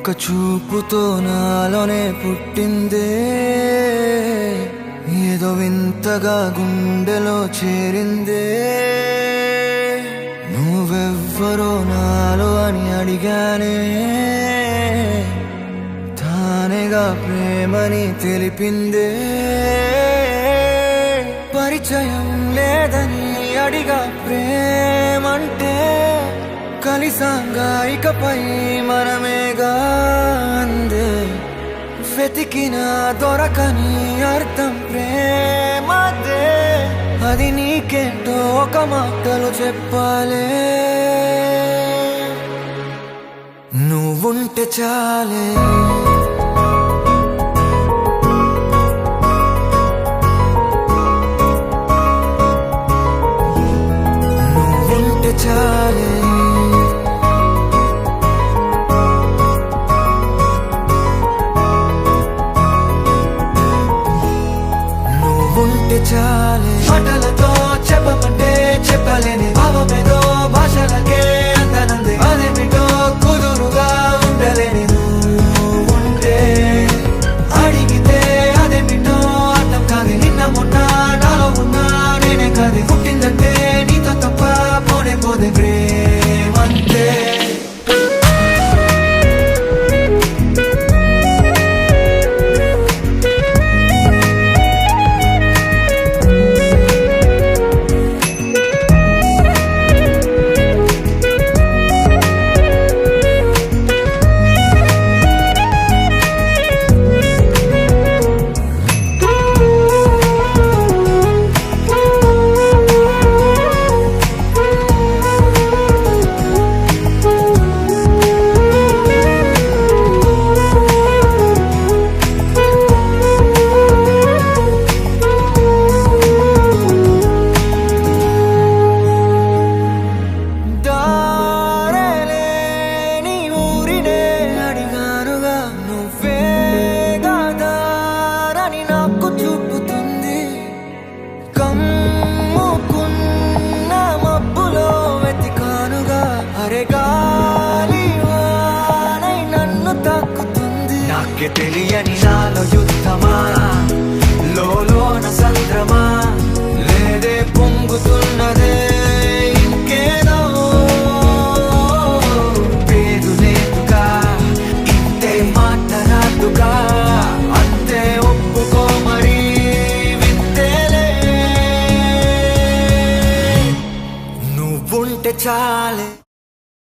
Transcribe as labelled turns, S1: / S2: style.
S1: ఒక చూపుతో నాలోనే పుట్టిందే, ఏదో వింతగా గుండెలో చేరిందే. నువ్వెవ్వరో నాలో అని అడిగానే, తానేగా ప్రేమని తెలిపిందే. పరిచయం లేదని అడిగా ప్రేమంటే, కలిసాంగా ఇకపై మనమేగా అందే. వెతికిన దొరకని అర్థం ప్రేమదే, అది నీకేంటో ఒక మాటలో చెప్పాలే. నువ్వుంటే చాలే, నువ్వుంటే చాలే, నువ్వుంటే చాలే. మాటలతో చెప్పమంటే చెప్పలేని భావమేదో భాషలకే అందనంది. అదేమిటో కుదురుగా ఉండలేని నువ్వుంటే, అడిగితే అదేమిటో అర్థం కాదు. నిన్న మొన్న నాలో ఉన్నా నేనే కాదు. పుట్టిందంటే నీతో తప్ప పోనే పోదే ప్రేమంతే. నాకే తెలియని నాలో యుద్ధమా, లోన సంద్రమా, లేదే పొంగుతున్నదే ఇంకేదో. పేరు లేదుగా, ఇంతే మాట రాదుగా, అంతే ఒప్పుకో మరి వింతేలే. నువ్వుంటే చాలే.